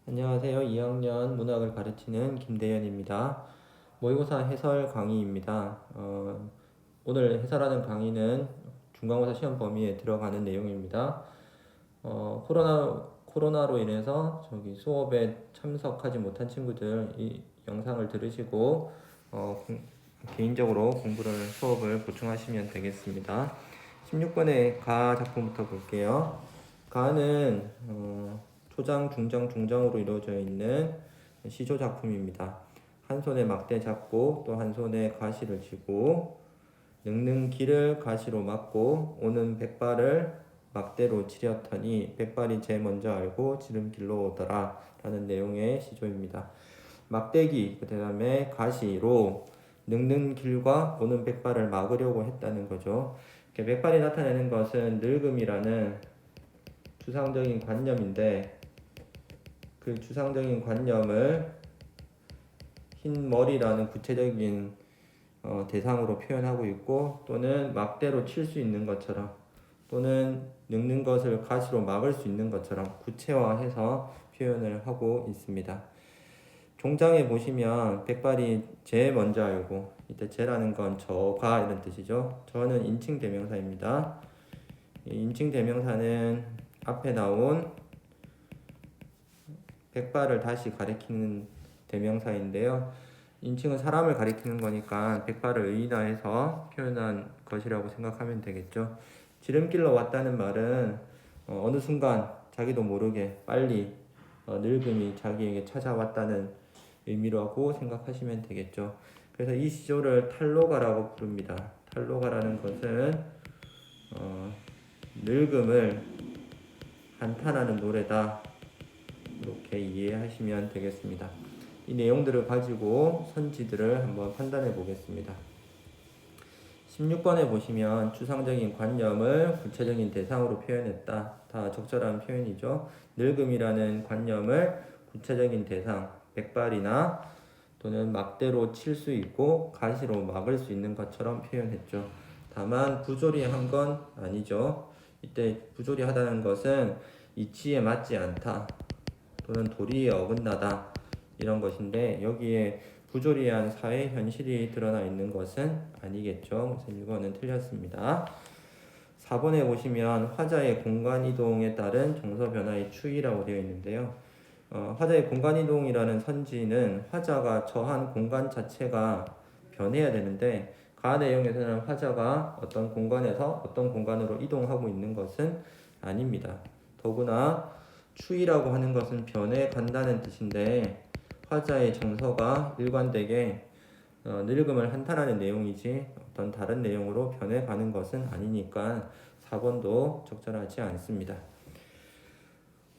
안녕하세요. 2학년 문학을 가르치는 김대현입니다. 모의고사 해설 강의입니다. 오늘 해설하는 강의는 중간고사 시험 범위에 들어가는 내용입니다. 코로나로 인해서 수업에 참석하지 못한 친구들 이 영상을 들으시고 개인적으로 수업을 보충하시면 되겠습니다. 16번의 가 작품부터 볼게요. 가는 초장, 중장, 중장으로 이루어져 있는 시조 작품입니다. 한 손에 막대 잡고 또 한 손에 가시를 쥐고 늙는 길을 가시로 막고 오는 백발을 막대로 치렸더니 백발이 제 먼저 알고 지름길로 오더라 라는 내용의 시조입니다. 막대기 그 다음에 가시로 늙는 길과 오는 백발을 막으려고 했다는 거죠. 백발이 나타내는 것은 늙음이라는 추상적인 관념인데 그 추상적인 관념을 흰 머리라는 구체적인 대상으로 표현하고 있고 또는 막대로 칠 수 있는 것처럼 또는 늙는 것을 가시로 막을 수 있는 것처럼 구체화해서 표현을 하고 있습니다. 종장에 보시면 백발이 제 먼저 알고 이때 제라는 건 저가 이런 뜻이죠. 저는 인칭 대명사입니다. 인칭 대명사는 앞에 나온 백발을 다시 가리키는 대명사인데요. 인칭은 사람을 가리키는 거니까 백발을 의인화해서 표현한 것이라고 생각하면 되겠죠. 지름길로 왔다는 말은 어느 순간 자기도 모르게 빨리 늙음이 자기에게 찾아왔다는 의미라고 생각하시면 되겠죠. 그래서 이 시조를 탈로가라고 부릅니다. 탈로가라는 것은 늙음을 한탄하는 노래다. 이렇게 이해하시면 되겠습니다. 이 내용들을 가지고 선지들을 한번 판단해 보겠습니다. 16번에 보시면 추상적인 관념을 구체적인 대상으로 표현했다. 다 적절한 표현이죠. 늙음이라는 관념을 구체적인 대상, 백발이나 또는 막대로 칠 수 있고 가시로 막을 수 있는 것처럼 표현했죠. 다만 부조리한 건 아니죠. 이때 부조리하다는 것은 이치에 맞지 않다. 또는 도리에 어긋나다 이런 것인데 여기에 부조리한 사회 현실이 드러나 있는 것은 아니겠죠. 그래서 1번은 틀렸습니다. 4번에 보시면 화자의 공간이동에 따른 정서 변화의 추이라고 되어 있는데요. 화자의 공간이동이라는 선지는 화자가 처한 공간 자체가 변해야 되는데 가 내용에서는 화자가 어떤 공간에서 어떤 공간으로 이동하고 있는 것은 아닙니다. 더구나 추이라고 하는 것은 변해 간다는 뜻인데 화자의 정서가 일관되게 늙음을 한탄하는 내용이지 어떤 다른 내용으로 변해 가는 것은 아니니까 4번도 적절하지 않습니다.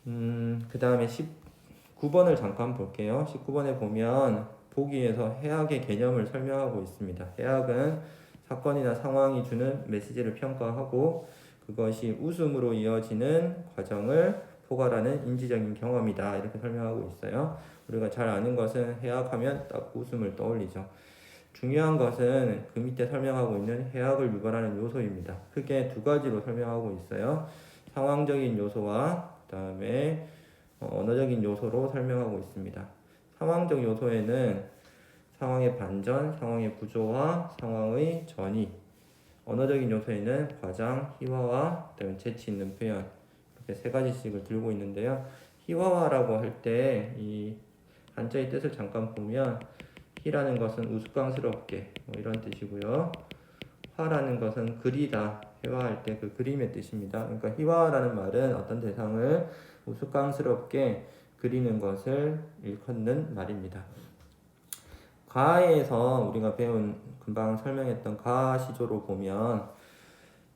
그 다음에 19번을 잠깐 볼게요. 19번에 보면 보기에서 해악의 개념을 설명하고 있습니다. 해악은 사건이나 상황이 주는 메시지를 평가하고 그것이 웃음으로 이어지는 과정을 포괄하는 인지적인 경험이다. 이렇게 설명하고 있어요. 우리가 잘 아는 것은 해악하면 딱 웃음을 떠올리죠. 중요한 것은 그 밑에 설명하고 있는 해악을 유발하는 요소입니다. 크게 두 가지로 설명하고 있어요. 상황적인 요소와 그 다음에 언어적인 요소로 설명하고 있습니다. 상황적 요소에는 상황의 반전, 상황의 구조와 상황의 전이, 언어적인 요소에는 과장, 희화화, 그다음에 재치 있는 표현 이렇게 세 가지씩을 들고 있는데요. 희화화라고 할 때 이 한자의 뜻을 잠깐 보면 희라는 것은 우스꽝스럽게 이런 뜻이고요. 화라는 것은 그리다, 회화할 때 그 그림의 뜻입니다. 그러니까 희화라는 말은 어떤 대상을 우스꽝스럽게 그리는 것을 일컫는 말입니다. 가에서 우리가 배운 금방 설명했던 가 시조로 보면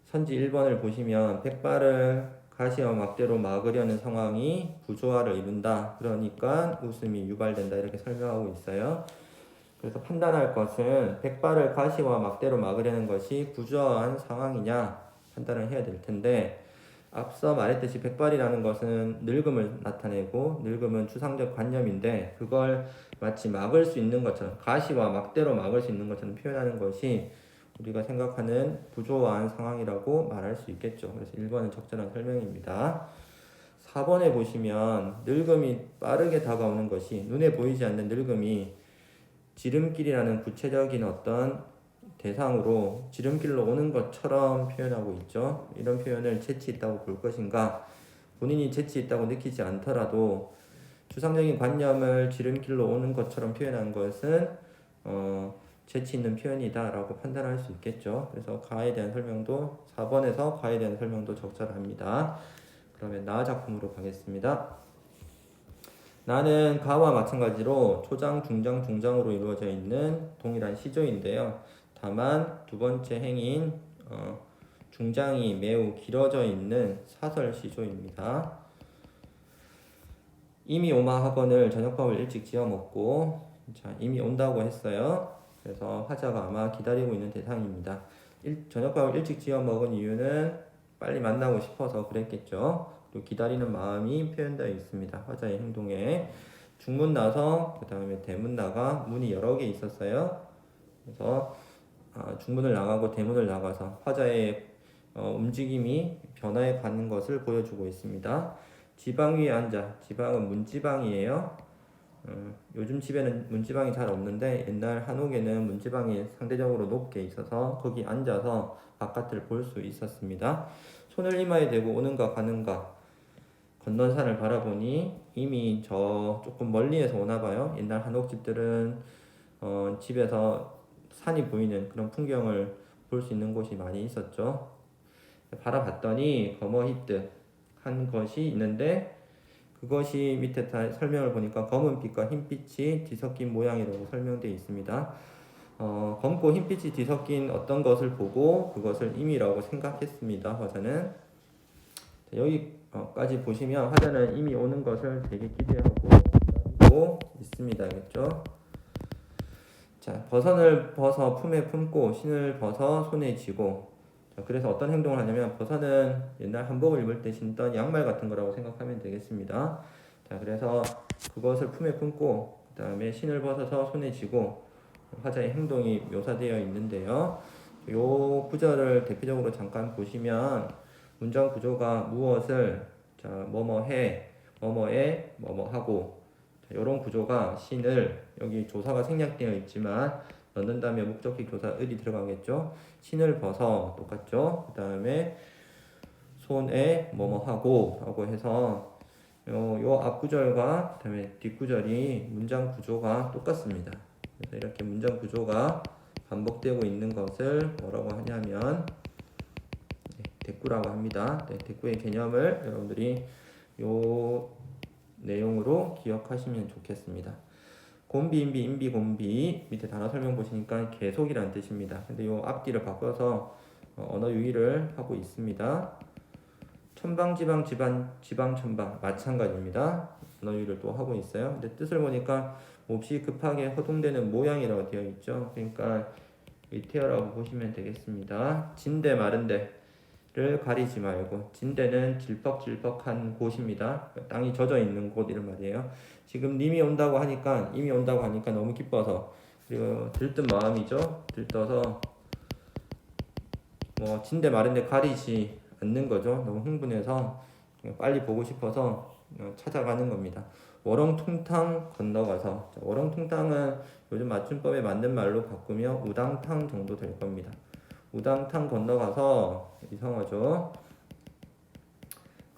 선지 1번을 보시면 백발을 가시와 막대로 막으려는 상황이 부조화를 이룬다. 그러니까 웃음이 유발된다. 이렇게 설명하고 있어요. 그래서 판단할 것은 백발을 가시와 막대로 막으려는 것이 부조화한 상황이냐 판단을 해야 될 텐데 앞서 말했듯이 백발이라는 것은 늙음을 나타내고 늙음은 추상적 관념인데 그걸 마치 막을 수 있는 것처럼 가시와 막대로 막을 수 있는 것처럼 표현하는 것이 우리가 생각하는 부조화한 상황이라고 말할 수 있겠죠. 그래서 1번은 적절한 설명입니다. 4번에 보시면 늙음이 빠르게 다가오는 것이 눈에 보이지 않는 늙음이 지름길이라는 구체적인 어떤 대상으로 지름길로 오는 것처럼 표현하고 있죠. 이런 표현을 재치 있다고 볼 것인가? 본인이 재치 있다고 느끼지 않더라도 추상적인 관념을 지름길로 오는 것처럼 표현한 것은 재치 있는 표현이다라고 판단할 수 있겠죠. 그래서 가에 대한 설명도 4번에서 가에 대한 설명도 적절합니다. 그러면 나 작품으로 가겠습니다. 나는 가와 마찬가지로 초장, 중장, 중장으로 이루어져 있는 동일한 시조인데요. 다만 두 번째 행인 중장이 매우 길어져 있는 사설 시조입니다. 이미 오마 학원을 저녁밥을 일찍 지어 먹고 이미 온다고 했어요. 그래서 화자가 아마 기다리고 있는 대상입니다. 저녁밥을 일찍 지어 먹은 이유는 빨리 만나고 싶어서 그랬겠죠. 그리고 기다리는 마음이 표현되어 있습니다. 화자의 행동에 중문 나서 그 다음에 대문 나가 문이 여러 개 있었어요. 그래서 중문을 나가고 대문을 나가서 화자의 움직임이 변화해 가는 것을 보여주고 있습니다. 지방 위에 앉아. 지방은 문지방이에요. 요즘 집에는 문지방이 잘 없는데 옛날 한옥에는 문지방이 상대적으로 높게 있어서 거기 앉아서 바깥을 볼 수 있었습니다. 손을 이마에 대고 오는가 가는가 건넌 산을 바라보니 이미 저 조금 멀리에서 오나 봐요. 옛날 한옥집들은 집에서 산이 보이는 그런 풍경을 볼 수 있는 곳이 많이 있었죠. 바라봤더니 거머히뜩 한 것이 있는데 그것이 밑에 설명을 보니까 검은빛과 흰빛이 뒤섞인 모양이라고 설명되어 있습니다. 검고 흰빛이 뒤섞인 어떤 것을 보고 그것을 임이라고 생각했습니다. 화자는 여기까지 보시면 화자는 이미 오는 것을 되게 기대하고 기다리고 있습니다. 알겠죠? 자, 버선을 벗어 품에 품고 신을 벗어 손에 쥐고 그래서 어떤 행동을 하냐면 버선은 옛날 한복을 입을 때 신던 양말 같은 거라고 생각하면 되겠습니다. 자, 그래서 그것을 품에 품고 그 다음에 신을 벗어서 손에 쥐고 화자의 행동이 묘사되어 있는데요. 이 구절을 대표적으로 잠깐 보시면 문장 구조가 무엇을 뭐뭐해, 뭐뭐해, 뭐뭐하고 이런 구조가 신을 여기 조사가 생략되어 있지만 넣는다면 목적기 교사 을이 들어가겠죠. 신을 벗어 똑같죠. 그 다음에 손에 뭐뭐하고 라고 해서 요 앞구절과 그 다음에 뒷구절이 문장 구조가 똑같습니다. 그래서 이렇게 문장 구조가 반복되고 있는 것을 뭐라고 하냐면 대꾸라고 합니다. 대꾸의 개념을 여러분들이 요 내용으로 기억하시면 좋겠습니다. 곤비, 인비, 인비, 곤비 밑에 단어 설명 보시니까 계속이란 뜻입니다. 근데 요 앞뒤를 바꿔서 언어 유희를 하고 있습니다. 천방, 지방, 지방, 천방 마찬가지입니다. 언어 유희를 또 하고 있어요. 근데 뜻을 보니까 몹시 급하게 허둥대는 모양이라고 되어 있죠. 그러니까 위태어라고 보시면 되겠습니다. 진대 마른데를 가리지 말고 진대는 질퍽질퍽한 곳입니다. 땅이 젖어 있는 곳 이런 말이에요. 지금 이미 온다고 하니까 너무 기뻐서 그리고 들뜬 마음이죠. 들떠서 진대 마른데 가리지 않는 거죠. 너무 흥분해서 빨리 보고 싶어서 찾아가는 겁니다. 워렁퉁탕 건너가서 워렁퉁탕은 요즘 맞춤법에 맞는 말로 바꾸면 우당탕 정도 될 겁니다. 우당탕 건너가서 이상하죠.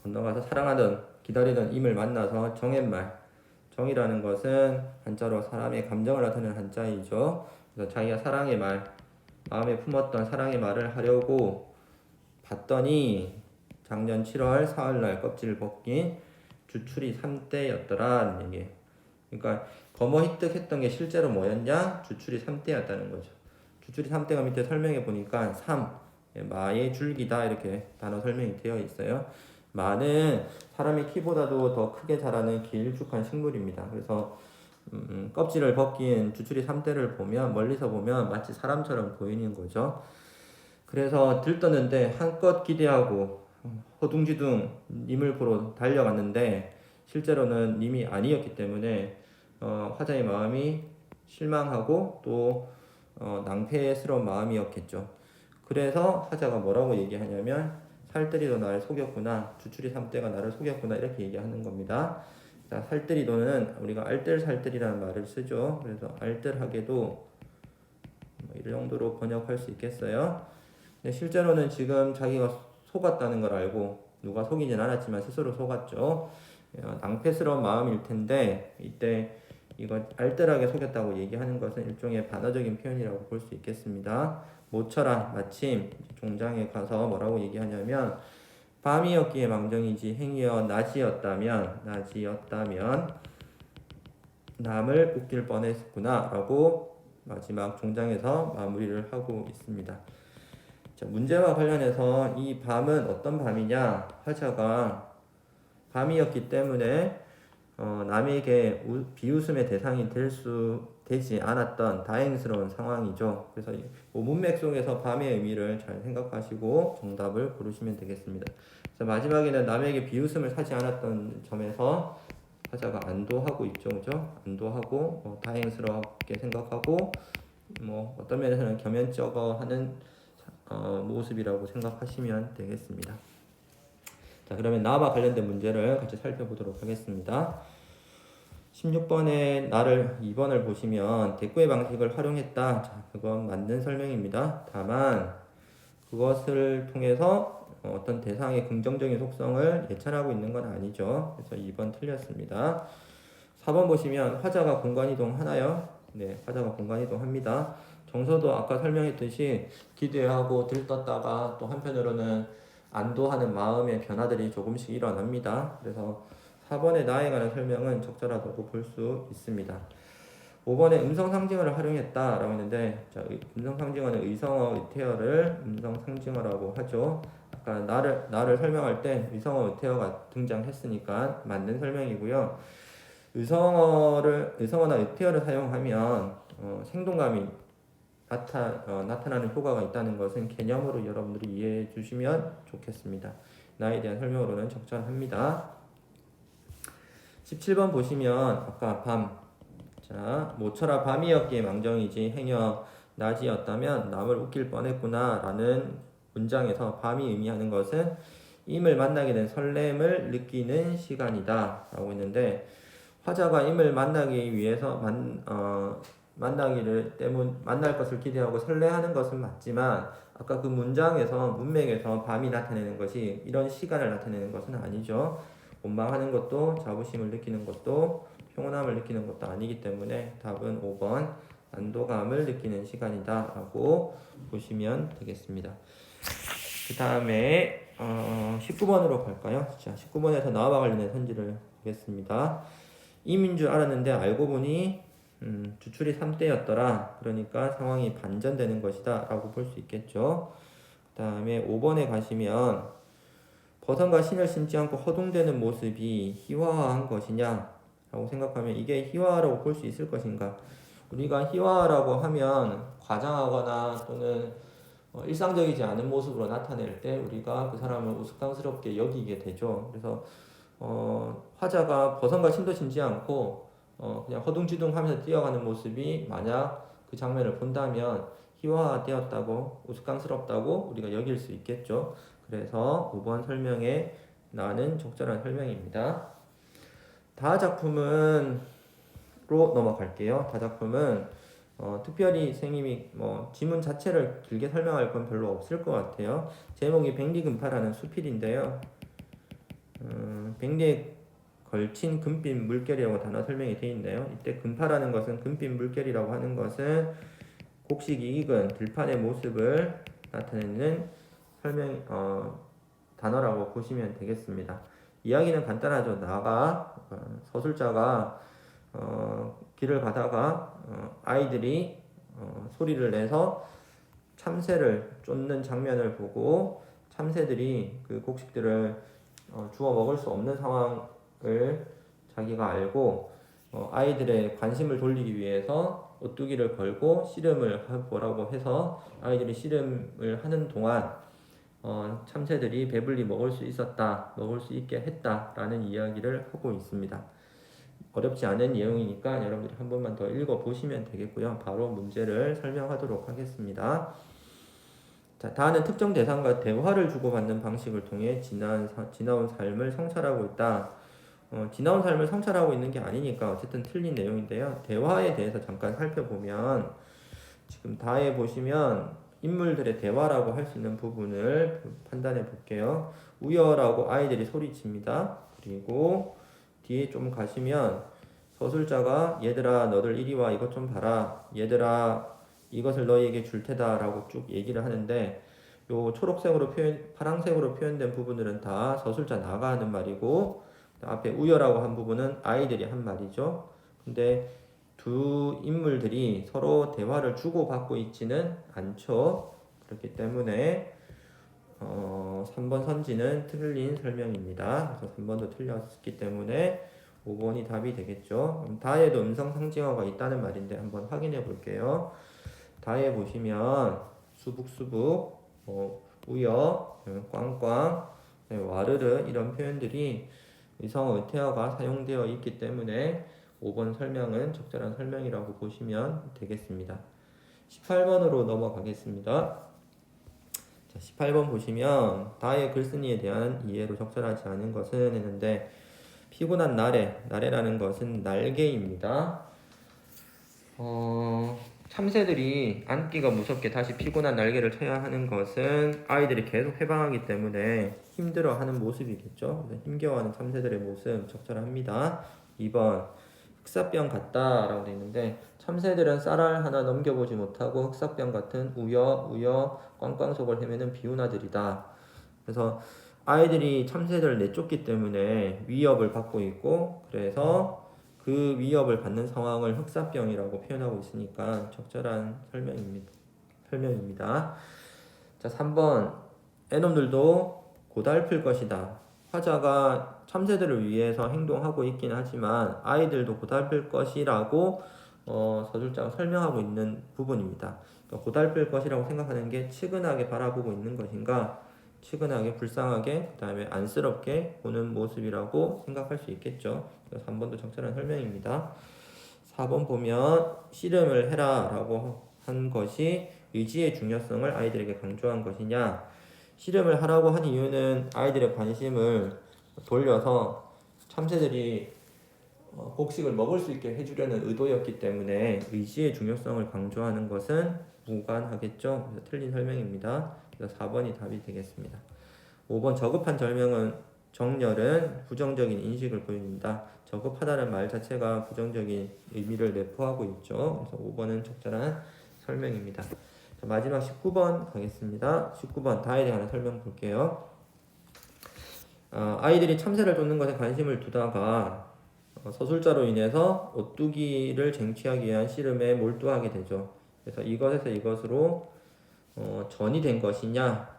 건너가서 사랑하던 기다리던 임을 만나서 정했말 정이라는 것은 한자로 사람의 감정을 나타내는 한자이죠. 그래서 자기가 사랑의 말 마음에 품었던 사랑의 말을 하려고 봤더니 작년 7월 사흘날 껍질을 벗긴 주출이 3대였더란 얘기. 그러니까 거머히뜩했던 게 실제로 뭐였냐? 주출이 3대였다는 거죠. 주출이 3대가 밑에 설명해 보니까 3 마의 줄기다 이렇게 단어 설명이 되어 있어요. 마는 사람의 키보다도 더 크게 자라는 길쭉한 식물입니다. 그래서 껍질을 벗긴 주출이 3대를 보면 멀리서 보면 마치 사람처럼 보이는 거죠. 그래서 들떴는데 한껏 기대하고 허둥지둥 님을 보러 달려갔는데 실제로는 님이 아니었기 때문에 화자의 마음이 실망하고 또 낭패스러운 마음이었겠죠. 그래서 화자가 뭐라고 얘기하냐면 살뜰이도 나를 속였구나, 주추리 3대가 나를 속였구나, 이렇게 얘기하는 겁니다. 자, 살뜰이도는 우리가 알뜰살뜰이라는 말을 쓰죠. 그래서 알뜰하게도 뭐 이 정도로 번역할 수 있겠어요. 근데 실제로는 지금 자기가 속았다는 걸 알고, 누가 속이진 않았지만 스스로 속았죠. 낭패스러운 마음일 텐데, 이때 이거 알뜰하게 속였다고 얘기하는 것은 일종의 반어적인 표현이라고 볼 수 있겠습니다. 모처라 마침 종장에 가서 뭐라고 얘기하냐면, 밤이었기에 망정이지 행위여 낮이었다면 남을 웃길 뻔했구나 라고 마지막 종장에서 마무리를 하고 있습니다. 자, 문제와 관련해서 이 밤은 어떤 밤이냐, 화자가 밤이었기 때문에 남에게 비웃음의 대상이 되지 않았던 다행스러운 상황이죠. 그래서 문맥 속에서 밤의 의미를 잘 생각하시고 정답을 고르시면 되겠습니다. 그래서 마지막에는 남에게 비웃음을 사지 않았던 점에서 화자가 안도하고 있죠, 그죠? 안도하고 다행스럽게 생각하고 어떤 면에서는 겸연쩍어하는 모습이라고 생각하시면 되겠습니다. 자, 그러면 나와 관련된 문제를 같이 살펴보도록 하겠습니다. 16번에 나를 2번을 보시면 대꾸의 방식을 활용했다. 자, 그건 맞는 설명입니다. 다만 그것을 통해서 어떤 대상의 긍정적인 속성을 예찬하고 있는 건 아니죠. 그래서 2번 틀렸습니다. 4번 보시면 화자가 공간이동 하나요? 네, 화자가 공간이동 합니다. 정서도 아까 설명했듯이 기대하고 들떴다가 또 한편으로는 안도하는 마음의 변화들이 조금씩 일어납니다. 그래서 4번의 나에 관한 설명은 적절하다고 볼 수 있습니다. 5번에 음성 상징어를 활용했다라고 했는데, 자, 음성 상징어는 의성어, 의태어를 음성 상징어라고 하죠. 아까 나를 설명할 때 의성어, 의태어가 등장했으니까 맞는 설명이고요. 의성어나 의태어를 사용하면 생동감이 나타나는 효과가 있다는 것은 개념으로 여러분들이 이해해 주시면 좋겠습니다. 나에 대한 설명으로는 적절합니다. 17번 보시면 아까 밤, 자, 모처라 밤이었기에 망정이지 행여 낮이었다면 남을 웃길 뻔했구나 라는 문장에서 밤이 의미하는 것은 임을 만나게 된 설렘을 느끼는 시간이다 라고 했는데, 화자가 임을 만나기 위해서 만날 것을 기대하고 설레하는 것은 맞지만, 아까 그 문맥에서 밤이 나타내는 것이 이런 시간을 나타내는 것은 아니죠. 원망하는 것도 자부심을 느끼는 것도 평온함을 느끼는 것도 아니기 때문에 답은 5번 안도감을 느끼는 시간이다 라고 보시면 되겠습니다. 그 다음에 19번으로 갈까요? 자, 19번에서 나와 관련된 선지를 보겠습니다. 임인 줄 알았는데 알고 보니 주출이 3대였더라. 그러니까 상황이 반전되는 것이다 라고 볼 수 있겠죠. 그 다음에 5번에 가시면 버선과 신을 신지 않고 허둥대는 모습이 희화화한 것이냐 라고 생각하면 이게 희화라고 볼 수 있을 것인가. 우리가 희화라고 하면 과장하거나 또는 일상적이지 않은 모습으로 나타낼 때 우리가 그 사람을 우스꽝스럽게 여기게 되죠. 그래서 화자가 버선과 신도 신지 않고 그냥 허둥지둥하면서 뛰어가는 모습이 만약 그 장면을 본다면 희화되었다고 우스꽝스럽다고 우리가 여길 수 있겠죠. 그래서 5번 설명에 나는 적절한 설명입니다. 다작품은로 넘어갈게요. 다작품은 특별히 선생님이 지문 자체를 길게 설명할 건 별로 없을 것 같아요. 제목이 백리금파라는 수필인데요. 백리에 걸친 금빛 물결이라고 단어 설명이 되어 있네요. 이때 금파라는 것은 금빛 물결이라고 하는 것은 곡식이 익은 들판의 모습을 나타내는 단어라고 보시면 되겠습니다. 이야기는 간단하죠. 서술자가 길을 가다가 아이들이 소리를 내서 참새를 쫓는 장면을 보고 참새들이 그 곡식들을 주워 먹을 수 없는 상황을 자기가 알고 아이들의 관심을 돌리기 위해서 오뚜기를 걸고 씨름을 해보라고 해서 아이들이 씨름을 하는 동안 참새들이 배불리 먹을 수 있게 했다라는 이야기를 하고 있습니다. 어렵지 않은 내용이니까 여러분들이 한 번만 더 읽어보시면 되겠고요. 바로 문제를 설명하도록 하겠습니다. 자, 다는 특정 대상과 대화를 주고받는 방식을 통해 지나온 삶을 성찰하고 있다. 지나온 삶을 성찰하고 있는 게 아니니까 어쨌든 틀린 내용인데요. 대화에 대해서 잠깐 살펴보면 지금 다에 보시면 인물들의 대화라고 할 수 있는 부분을 판단해 볼게요. 우열하고 아이들이 소리칩니다. 그리고 뒤에 좀 가시면 서술자가 얘들아 너들 이리 와 이것 좀 봐라. 얘들아 이것을 너희에게 줄 테다 라고 쭉 얘기를 하는데 요 파란색으로 표현된 부분들은 다 서술자 나가 하는 말이고 앞에 우열하고 한 부분은 아이들이 한 말이죠. 근데 두 인물들이 서로 대화를 주고받고 있지는 않죠. 그렇기 때문에 3번 선지는 틀린 설명입니다. 그래서 3번도 틀렸기 때문에 5번이 답이 되겠죠. 다에도 음성 상징어가 있다는 말인데 한번 확인해 볼게요. 다에 보시면 수북수북, 우여, 꽝꽝, 와르르 이런 표현들이 의성어 의태어가 사용되어 있기 때문에 5번 설명은 적절한 설명이라고 보시면 되겠습니다. 18번으로 넘어가겠습니다. 자, 18번 보시면 다의 글쓴이에 대한 이해로 적절하지 않은 것은 했는데 피곤한 나래라는 것은 날개입니다. 참새들이 앉기가 무섭게 다시 피곤한 날개를 쳐야 하는 것은 아이들이 계속 해방하기 때문에 힘들어하는 모습이겠죠. 힘겨워하는 참새들의 모습 적절합니다. 2번 흑사병 같다라고 되어 있는데 참새들은 쌀알 하나 넘겨보지 못하고 흑사병 같은 우여 꽝꽝 속을 헤매는 비운아들이다. 그래서 아이들이 참새들을 내쫓기 때문에 위협을 받고 있고 그래서 그 위협을 받는 상황을 흑사병이라고 표현하고 있으니까 적절한 설명입니다. 자, 3번 애놈들도 고달플 것이다. 화자가 참새들을 위해서 행동하고 있긴 하지만 아이들도 고달플 것이라고 서술자가 설명하고 있는 부분입니다. 그러니까 고달플 것이라고 생각하는 게 측은하게 바라보고 있는 것인가 측은하게 불쌍하게 그 다음에 안쓰럽게 보는 모습이라고 생각할 수 있겠죠. 그래서 3번도 적절한 설명입니다. 4번 보면 씨름을 해라 라고 한 것이 의지의 중요성을 아이들에게 강조한 것이냐. 씨름을 하라고 한 이유는 아이들의 관심을 돌려서 참새들이 곡식을 먹을 수 있게 해주려는 의도였기 때문에 의지의 중요성을 강조하는 것은 무관하겠죠. 그래서 틀린 설명입니다. 그래서 4번이 답이 되겠습니다. 5번 저급한 정렬은 부정적인 인식을 보입니다. 저급하다는 말 자체가 부정적인 의미를 내포하고 있죠. 그래서 5번은 적절한 설명입니다. 자, 마지막 19번 가겠습니다. 19번 다에 대한 설명 볼게요. 아이들이 참새를 쫓는 것에 관심을 두다가 서술자로 인해서 오뚜기를 쟁취하기 위한 씨름에 몰두하게 되죠. 그래서 이것에서 이것으로 전이 된 것이냐.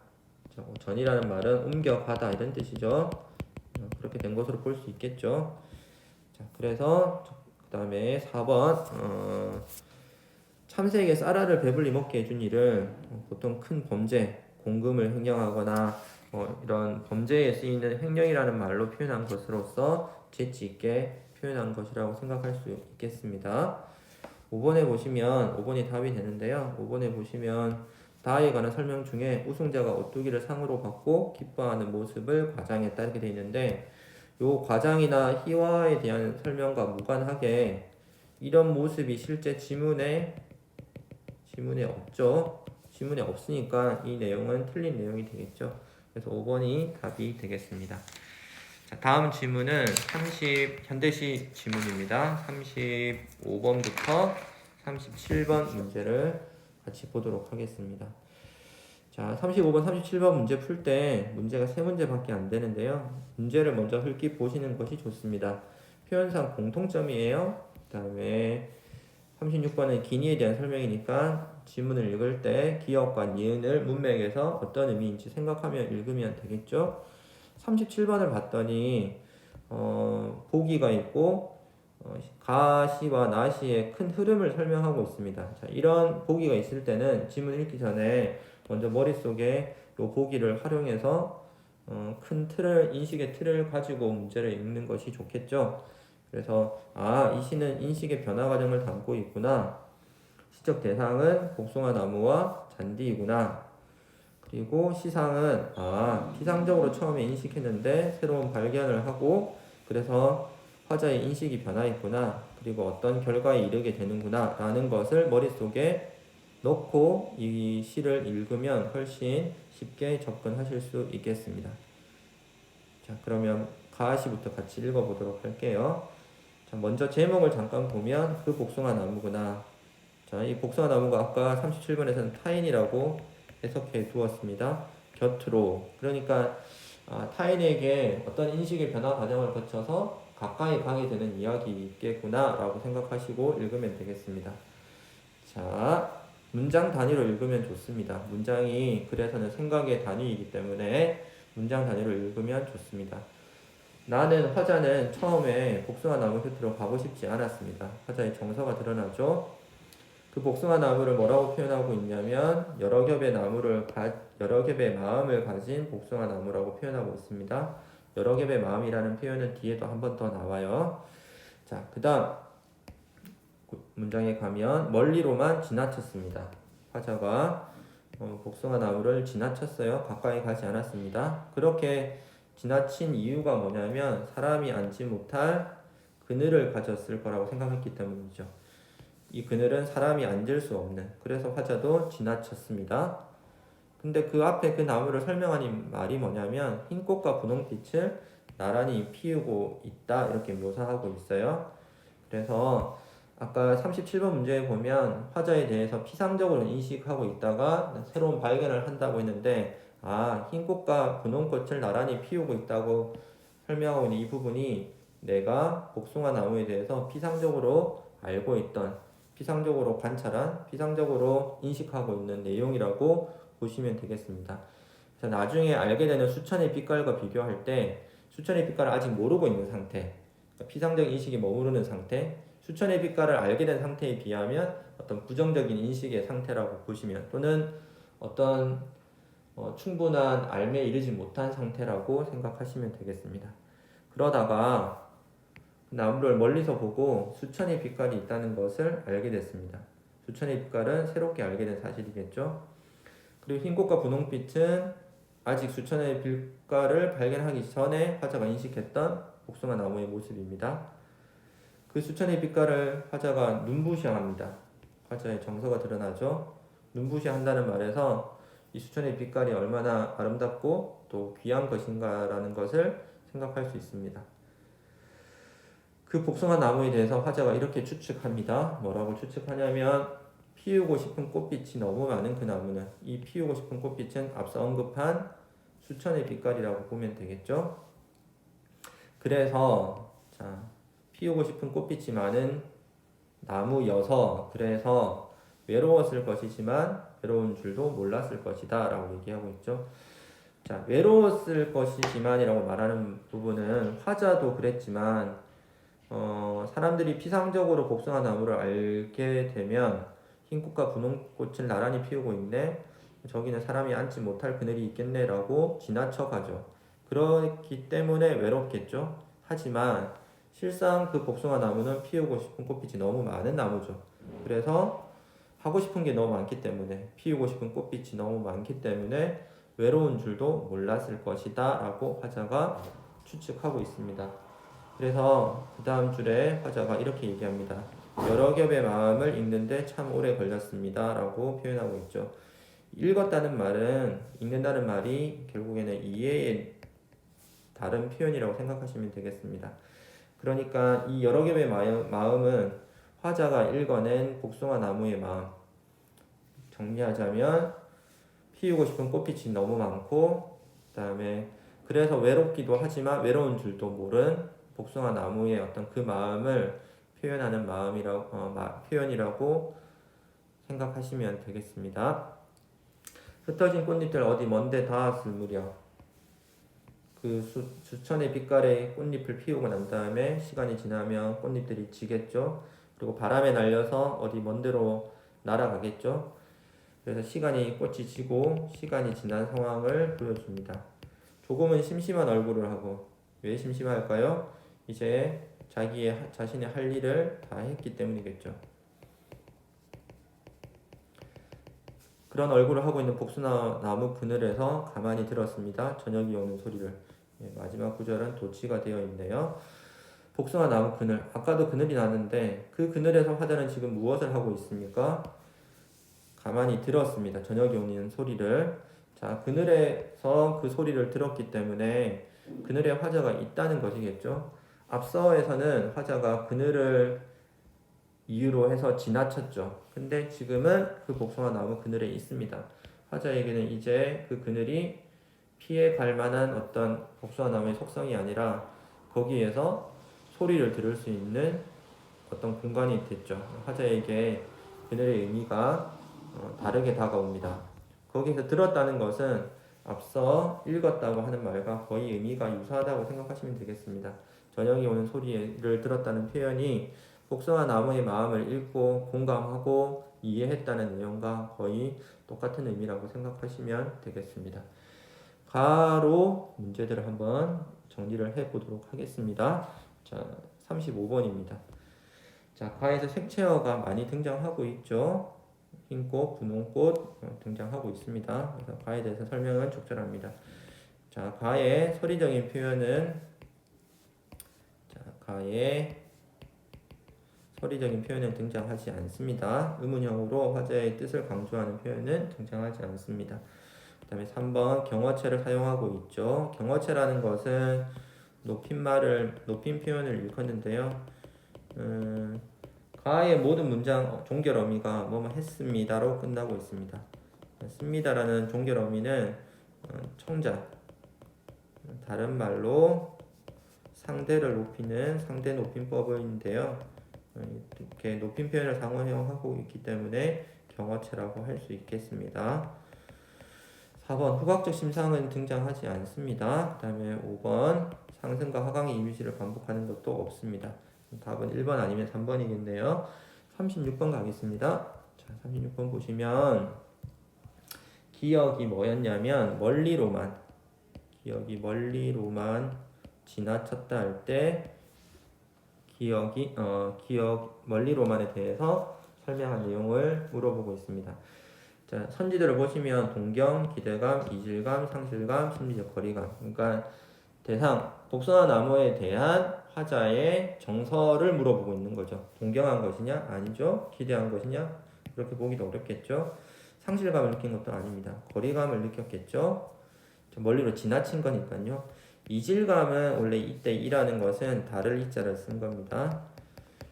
전이라는 말은 옮겨가다 이런 뜻이죠. 그렇게 된 것으로 볼 수 있겠죠. 자, 그래서 그 다음에 4번 참새에게 쌀알을 배불리 먹게 해준 일을 보통 큰 범죄, 공금을 횡령하거나 이런 범죄에 쓰이는 횡령이라는 말로 표현한 것으로서 재치 있게 표현한 것이라고 생각할 수 있겠습니다. 5번에 보시면 5번이 답이 되는데요. 5번에 보시면 다에 관한 설명 중에 우승자가 오뚜기를 상으로 받고 기뻐하는 모습을 과장했다 이렇게 되어 있는데 요 과장이나 희화에 대한 설명과 무관하게 이런 모습이 실제 지문에 없죠. 지문에 없으니까 이 내용은 틀린 내용이 되겠죠. 그래서 5번이 답이 되겠습니다. 자, 다음 지문은 현대시 지문입니다. 35번부터 37번 문제를 같이 보도록 하겠습니다. 자, 35번, 37번 문제 풀 때 문제가 3문제밖에 안 되는데요. 문제를 먼저 흘낏 보시는 것이 좋습니다. 표현상 공통점이에요. 그 다음에 36번은 기니에 대한 설명이니까 지문을 읽을 때 기역과 니은을 문맥에서 어떤 의미인지 생각하며 읽으면 되겠죠. 37번을 봤더니 보기가 있고 가시와 나시의 큰 흐름을 설명하고 있습니다. 자, 이런 보기가 있을 때는 지문 읽기 전에 먼저 머릿속에 이 보기를 활용해서 큰 인식의 틀을 가지고 문제를 읽는 것이 좋겠죠. 그래서 이 시는 인식의 변화 과정을 담고 있구나. 시적 대상은 복숭아 나무와 잔디이구나. 그리고 시상은 피상적으로 처음에 인식했는데 새로운 발견을 하고 그래서 화자의 인식이 변화했구나. 그리고 어떤 결과에 이르게 되는구나 라는 것을 머릿속에 넣고 이 시를 읽으면 훨씬 쉽게 접근하실 수 있겠습니다. 자, 그러면 가시부터 같이 읽어보도록 할게요. 자, 먼저 제목을 잠깐 보면 그 복숭아 나무구나. 자, 이 복숭아 나무가 아까 37번에서는 타인이라고 해석해 두었습니다. 곁으로. 그러니까 타인에게 어떤 인식의 변화 과정을 거쳐서 가까이 가게 되는 이야기겠구나 라고 생각하시고 읽으면 되겠습니다. 자, 문장 단위로 읽으면 좋습니다. 문장이 그래서는 생각의 단위이기 때문에 문장 단위로 읽으면 좋습니다. 나는 화자는 처음에 복숭아 나무 곁으로 가고 싶지 않았습니다. 화자의 정서가 드러나죠. 그 복숭아 나무를 뭐라고 표현하고 있냐면 여러 겹의 마음을 가진 복숭아 나무라고 표현하고 있습니다. 여러 겹의 마음이라는 표현은 뒤에도 한 번 더 나와요. 자, 그다음 문장에 가면 멀리로만 지나쳤습니다. 화자가 복숭아 나무를 지나쳤어요. 가까이 가지 않았습니다. 그렇게 지나친 이유가 뭐냐면 사람이 앉지 못할 그늘을 가졌을 거라고 생각했기 때문이죠. 이 그늘은 사람이 앉을 수 없는, 그래서 화자도 지나쳤습니다. 근데 그 앞에 그 나무를 설명하는 말이 뭐냐면 흰 꽃과 분홍빛을 나란히 피우고 있다 이렇게 묘사하고 있어요. 그래서 아까 37번 문제에 보면 화자에 대해서 피상적으로 인식하고 있다가 새로운 발견을 한다고 했는데 흰 꽃과 분홍 꽃을 나란히 피우고 있다고 설명하고 있는 이 부분이 내가 복숭아 나무에 대해서 피상적으로 알고 있던, 피상적으로 관찰한, 피상적으로 인식하고 있는 내용이라고 보시면 되겠습니다. 그래서 나중에 알게 되는 수천의 빛깔과 비교할 때 수천의 빛깔을 아직 모르고 있는 상태, 그러니까 피상적 인식이 머무르는 상태, 수천의 빛깔을 알게 된 상태에 비하면 어떤 부정적인 인식의 상태라고 보시면, 또는 어떤 충분한 알매에 이르지 못한 상태라고 생각하시면 되겠습니다. 그러다가 나무를 멀리서 보고 수천의 빛깔이 있다는 것을 알게 됐습니다. 수천의 빛깔은 새롭게 알게 된 사실이겠죠. 그리고 흰 꽃과 분홍빛은 아직 수천의 빛깔을 발견하기 전에 화자가 인식했던 복숭아 나무의 모습입니다. 그 수천의 빛깔을 화자가 눈부셔합니다. 화자의 정서가 드러나죠. 눈부셔한다는 말에서 이 수천의 빛깔이 얼마나 아름답고 또 귀한 것인가라는 것을 생각할 수 있습니다. 그 복숭아 나무에 대해서 화자가 이렇게 추측합니다. 뭐라고 추측하냐면 피우고 싶은 꽃빛이 너무 많은 그 나무는, 이 피우고 싶은 꽃빛은 앞서 언급한 수천의 빛깔이라고 보면 되겠죠. 그래서 피우고 싶은 꽃빛이 많은 나무여서 그래서 외로웠을 것이지만 외로운 줄도 몰랐을 것이다 라고 얘기하고 있죠. 자, 외로웠을 것이지만이라고 말하는 부분은 화자도 그랬지만 사람들이 피상적으로 복숭아 나무를 알게 되면 흰 꽃과 분홍 꽃을 나란히 피우고 있네, 저기는 사람이 앉지 못할 그늘이 있겠네 라고 지나쳐 가죠. 그렇기 때문에 외롭겠죠. 하지만 실상 그 복숭아 나무는 피우고 싶은 꽃빛이 너무 많은 나무죠. 그래서 하고 싶은 게 너무 많기 때문에, 피우고 싶은 꽃빛이 너무 많기 때문에 외로운 줄도 몰랐을 것이다 라고 화자가 추측하고 있습니다. 그래서 그 다음 줄에 화자가 이렇게 얘기합니다. 여러 겹의 마음을 읽는데 참 오래 걸렸습니다 라고 표현하고 있죠. 읽었다는 말은, 읽는다는 말이 결국에는 이해의 다른 표현이라고 생각하시면 되겠습니다. 그러니까 이 여러 겹의 마음은 화자가 읽어낸 복숭아 나무의 마음, 정리하자면 피우고 싶은 꽃빛이 너무 많고, 그 다음에 그래서 외롭기도 하지만 외로운 줄도 모른 복숭아 나무의 어떤 그 마음을 표현하는 표현이라고 생각하시면 되겠습니다. 흩어진 꽃잎들 어디 먼데 닿았을 무렵, 그 수천의 빛깔의 꽃잎을 피우고 난 다음에 시간이 지나면 꽃잎들이 지겠죠. 그리고 바람에 날려서 어디 먼 데로 날아가겠죠. 그래서 꽃이 지고 시간이 지난 상황을 보여줍니다. 조금은 심심한 얼굴을 하고, 왜 심심할까요? 이제 자신의 할 일을 다 했기 때문이겠죠. 그런 얼굴을 하고 있는 복숭아나무 그늘에서 가만히 들었습니다. 저녁이 오는 소리를. 예, 마지막 구절은 도치가 되어 있네요. 복숭아나무 그늘, 아까도 그늘이 났는데 그 그늘에서 화자는 지금 무엇을 하고 있습니까? 가만히 들었습니다. 저녁이 오는 소리를. 자, 그늘에서 그 소리를 들었기 때문에 그늘에 화자가 있다는 것이겠죠. 앞서에서는 화자가 그늘을 이유로 해서 지나쳤죠. 근데 지금은 그 복숭아나무 그늘에 있습니다. 화자에게는 이제 그 그늘이 피해 갈 만한 어떤 복숭아나무의 속성이 아니라 거기에서 소리를 들을 수 있는 어떤 공간이 됐죠. 화자에게 그늘의 의미가 다르게 다가옵니다. 거기서 들었다는 것은 앞서 읽었다고 하는 말과 거의 의미가 유사하다고 생각하시면 되겠습니다. 저녁이 오는 소리를 들었다는 표현이 복숭아 나무의 마음을 읽고 공감하고 이해했다는 내용과 거의 똑같은 의미라고 생각하시면 되겠습니다. 가로 문제들을 한번 정리를 해보도록 하겠습니다. 자, 35번입니다. 자, 가에서 색채어가 많이 등장하고 있죠. 흰꽃, 분홍꽃 등장하고 있습니다. 그래서 가에 대해서 설명은 적절합니다. 자, 가의 소리적인 표현은 등장하지 않습니다. 의문형으로 화자의 뜻을 강조하는 표현은 등장하지 않습니다. 그 다음에 3번 경어체를 사용하고 있죠. 경어체라는 것은 높임 표현을 일컫는데요. 가의 모든 문장 종결 어미가 뭐뭐 했습니다로 끝나고 있습니다. 씁니다라는 종결 어미는 청자, 다른 말로 상대를 높이는 상대 높임법인데요. 이렇게 높임 표현을 상호형하고 있기 때문에 경어체라고 할 수 있겠습니다. 4번 후각적 심상은 등장하지 않습니다. 그 다음에 5번 상승과 하강의 이미지를 반복하는 것도 없습니다. 답은 1번 아니면 3번이겠네요. 36번 가겠습니다. 자, 36번 보시면 기억이 뭐였냐면 기억이 멀리로만 지나쳤다 할 때 기억 멀리로만에 대해서 설명한 내용을 물어보고 있습니다. 자, 선지들을 보시면 동경, 기대감, 이질감, 상실감, 심리적 거리감. 그러니까 대상, 복숭아 나무에 대한 화자의 정서를 물어보고 있는 거죠. 동경한 것이냐? 아니죠. 기대한 것이냐? 그렇게 보기도 어렵겠죠. 상실감을 느낀 것도 아닙니다. 거리감을 느꼈겠죠. 멀리로 지나친 거니까요. 이질감은 원래 이때 이라는 것은 다를 이자를 쓴 겁니다.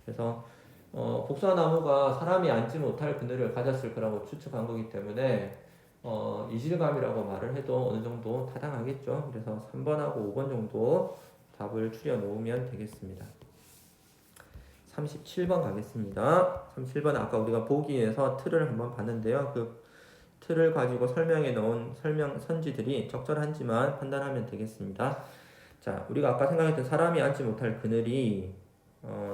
그래서 복숭아 나무가 사람이 앉지 못할 그늘을 가졌을 거라고 추측한 거기 때문에 이질감이라고 말을 해도 어느 정도 타당하겠죠. 그래서 3번하고 5번 정도 답을 추려 놓으면 되겠습니다. 37번 가겠습니다. 37번은 아까 우리가 보기에서 틀을 한번 봤는데요. 그 틀을 가지고 설명해 놓은 설명 선지들이 적절한지만 판단하면 되겠습니다. 자, 우리가 아까 생각했던 사람이 앉지 못할 그늘이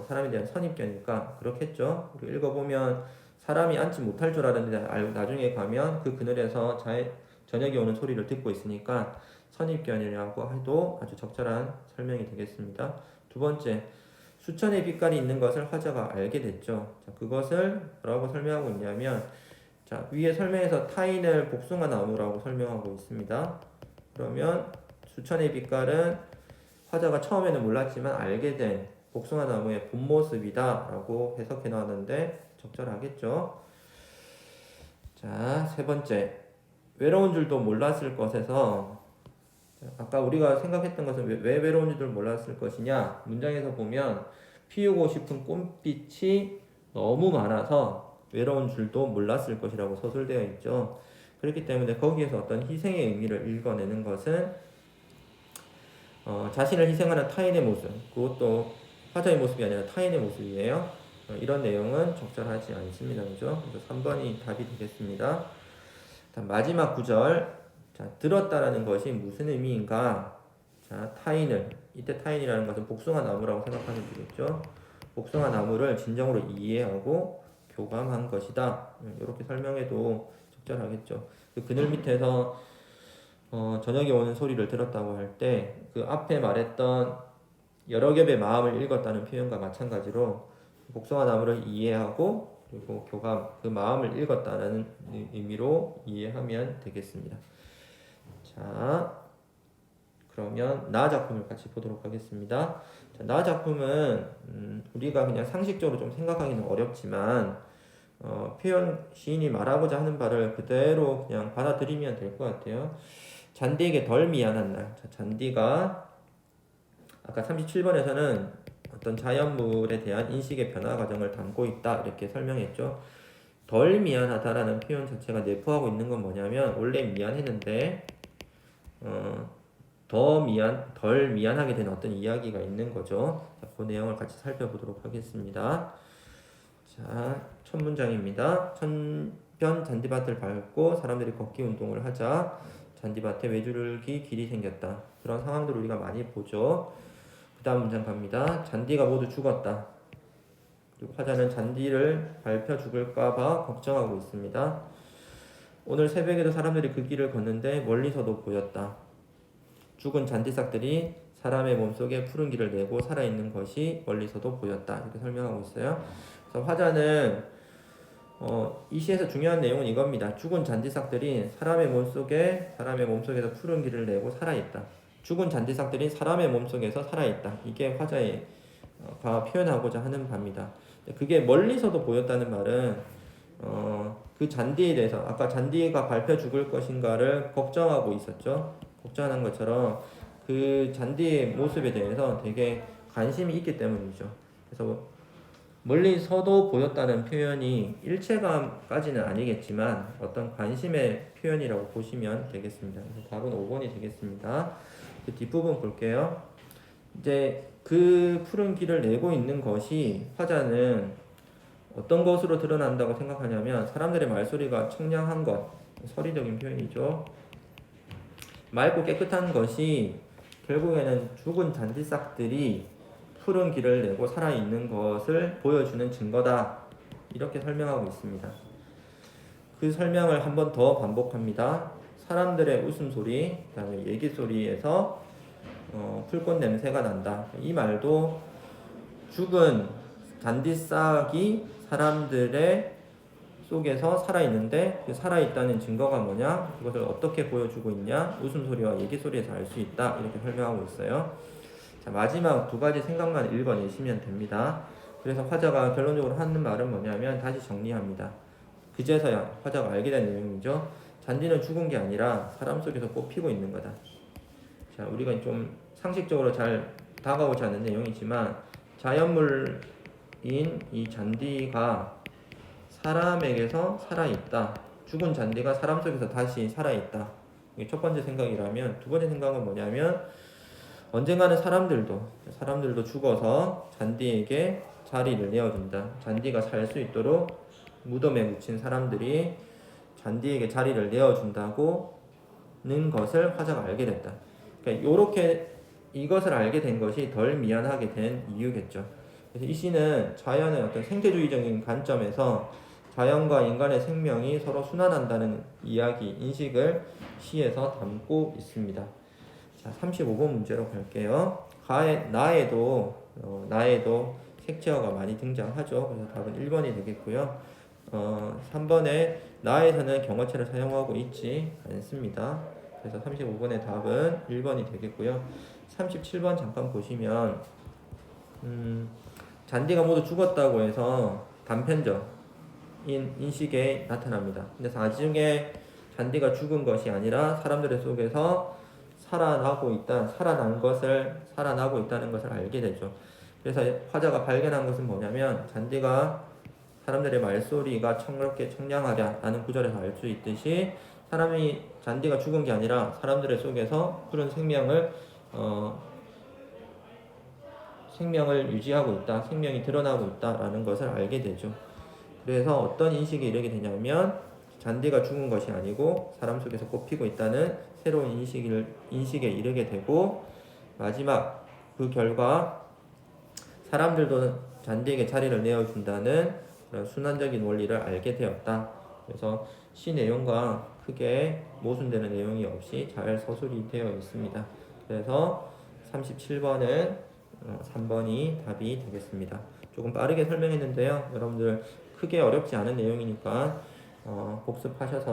사람에 대한 선입견이니까 그렇겠죠. 우리 읽어보면 사람이 앉지 못할 줄 알았는데 나중에 가면 그 그늘에서 저녁이 오는 소리를 듣고 있으니까 선입견이라고 해도 아주 적절한 설명이 되겠습니다. 두 번째, 수천의 빛깔이 있는 것을 화자가 알게 됐죠. 자, 그것을 뭐라고 설명하고 있냐면 자, 위에 설명에서 타인을 복숭아 나무라고 설명하고 있습니다. 그러면 수천의 빛깔은 화자가 처음에는 몰랐지만 알게 된 복숭아 나무의 본 모습이다 라고 해석해 놨는데 적절하겠죠. 자, 세 번째, 외로운 줄도 몰랐을 것에서 아까 우리가 생각했던 것은 왜 외로운 줄도 몰랐을 것이냐, 문장에서 보면 피우고 싶은 꽃빛이 너무 많아서 외로운 줄도 몰랐을 것이라고 서술되어 있죠. 그렇기 때문에 거기에서 어떤 희생의 의미를 읽어내는 것은 자신을 희생하는 타인의 모습, 그것도 화자의 모습이 아니라 타인의 모습이에요. 이런 내용은 적절하지 않습니다. 그죠? 그래서 3번이 답이 되겠습니다. 마지막 구절, 자, 들었다라는 것이 무슨 의미인가? 자, 이때 타인이라는 것은 복숭아 나무라고 생각하면 되겠죠. 복숭아 나무를 진정으로 이해하고 교감한 것이다. 이렇게 설명해도 적절하겠죠. 그 그늘 밑에서 저녁에 오는 소리를 들었다고 할 때 그 앞에 말했던 여러 겹의 마음을 읽었다는 표현과 마찬가지로 복숭아 나무를 이해하고 그리고 교감, 그 마음을 읽었다라는 의미로 이해하면 되겠습니다. 자, 그러면 나 작품을 같이 보도록 하겠습니다. 자, 나 작품은 우리가 그냥 상식적으로 좀 생각하기는 어렵지만 표현 시인이 말하고자 하는 바를 그대로 그냥 받아들이면 될 것 같아요. 잔디에게 덜 미안한 날. 자, 잔디가 아까 37번에서는 어떤 자연물에 대한 인식의 변화 과정을 담고 있다 이렇게 설명했죠. 덜 미안하다라는 표현 자체가 내포하고 있는 건 뭐냐면 원래 미안했는데 덜 미안하게 된 어떤 이야기가 있는 거죠. 자, 그 내용을 같이 살펴보도록 하겠습니다. 자, 첫 문장입니다. 천변 잔디밭을 밟고 사람들이 걷기 운동을 하자 잔디밭에 외줄기 길이 생겼다. 그런 상황들을 우리가 많이 보죠. 그 다음 문장 갑니다. 잔디가 모두 죽었다. 그리고 화자는 잔디를 밟혀 죽을까봐 걱정하고 있습니다. 오늘 새벽에도 사람들이 그 길을 걷는데 멀리서도 보였다. 죽은 잔디싹들이 사람의 몸속에 푸른 길을 내고 살아있는 것이 멀리서도 보였다. 이렇게 설명하고 있어요. 그래서 화자는 이 시에서 중요한 내용은 이겁니다. 죽은 잔디싹들이 사람의 몸속에서 푸른 길을 내고 살아있다. 죽은 잔디싹들이 사람의 몸속에서 살아있다. 이게 화자의 표현하고자 하는 바입니다. 그게 멀리서도 보였다는 말은 그 잔디에 대해서 아까 잔디가 밟혀 죽을 것인가를 걱정하고 있었죠. 걱정하는 것처럼 그 잔디의 모습에 대해서 되게 관심이 있기 때문이죠. 그래서 멀리서도 보였다는 표현이 일체감까지는 아니겠지만 어떤 관심의 표현이라고 보시면 되겠습니다. 그래서 답은 5번이 되겠습니다. 그 뒷부분 볼게요. 이제 그 푸른 길을 내고 있는 것이 화자는 어떤 것으로 드러난다고 생각하냐면 사람들의 말소리가 청량한 것, 서리적인 표현이죠. 맑고 깨끗한 것이 결국에는 죽은 잔디싹들이 푸른 길을 내고 살아있는 것을 보여주는 증거다. 이렇게 설명하고 있습니다. 그 설명을 한 번 더 반복합니다. 사람들의 웃음소리, 그 다음에 얘기소리에서 풀꽃 냄새가 난다. 이 말도 죽은 잔디싹이 사람들의 속에서 살아있는데 그 살아있다는 증거가 뭐냐? 그것을 어떻게 보여주고 있냐? 웃음소리와 얘기소리에서 알 수 있다. 이렇게 설명하고 있어요. 자, 마지막 두 가지 생각만 읽어내시면 됩니다. 그래서 화자가 결론적으로 하는 말은 뭐냐면 다시 정리합니다. 그제서야 화자가 알게 된 내용이죠. 잔디는 죽은 게 아니라 사람 속에서 꽃피고 있는 거다. 자, 우리가 좀 상식적으로 잘 다가오지 않는 내용이지만 자연물인 이 잔디가 사람에게서 살아있다. 죽은 잔디가 사람 속에서 다시 살아있다. 이게 첫 번째 생각이라면 두 번째 생각은 뭐냐면 언젠가는 사람들도 죽어서 잔디에게 자리를 내어준다. 잔디가 살 수 있도록 무덤에 묻힌 사람들이 잔디에게 자리를 내어준다고는 것을 화자가 알게 됐다. 그러니까 요렇게 이것을 알게 된 것이 덜 미안하게 된 이유겠죠. 그래서 이 시는 자연의 어떤 생태주의적인 관점에서 자연과 인간의 생명이 서로 순환한다는 이야기, 인식을 시에서 담고 있습니다. 자, 35번 문제로 갈게요. 나에도 색채어가 많이 등장하죠. 그래서 답은 1번이 되겠고요. 3번에 나에서는 경어체를 사용하고 있지 않습니다. 그래서 35번의 답은 1번이 되겠고요. 37번 잠깐 보시면 잔디가 모두 죽었다고 해서 단편적 인식에 나타납니다. 근데 나중에 잔디가 죽은 것이 아니라 사람들의 속에서 살아나고 있다는 것을 알게 되죠. 그래서 화자가 발견한 것은 뭐냐면 잔디가 사람들의 말소리가 청그럽게 청량하랴라는 구절에서 알 수 있듯이 잔디가 죽은 게 아니라 사람들의 속에서 푸른 생명을 유지하고 있다, 생명이 드러나고 있다라는 것을 알게 되죠. 그래서 어떤 인식에 이르게 되냐면 잔디가 죽은 것이 아니고 사람 속에서 꽃피고 있다는 새로운 인식에 이르게 되고 마지막 그 결과 사람들도 잔디에게 자리를 내어준다는 그런 순환적인 원리를 알게 되었다. 그래서 시 내용과 크게 모순되는 내용이 없이 잘 서술이 되어 있습니다. 그래서 37번은 3번이 답이 되겠습니다. 조금 빠르게 설명했는데요. 여러분들 크게 어렵지 않은 내용이니까 복습하셔서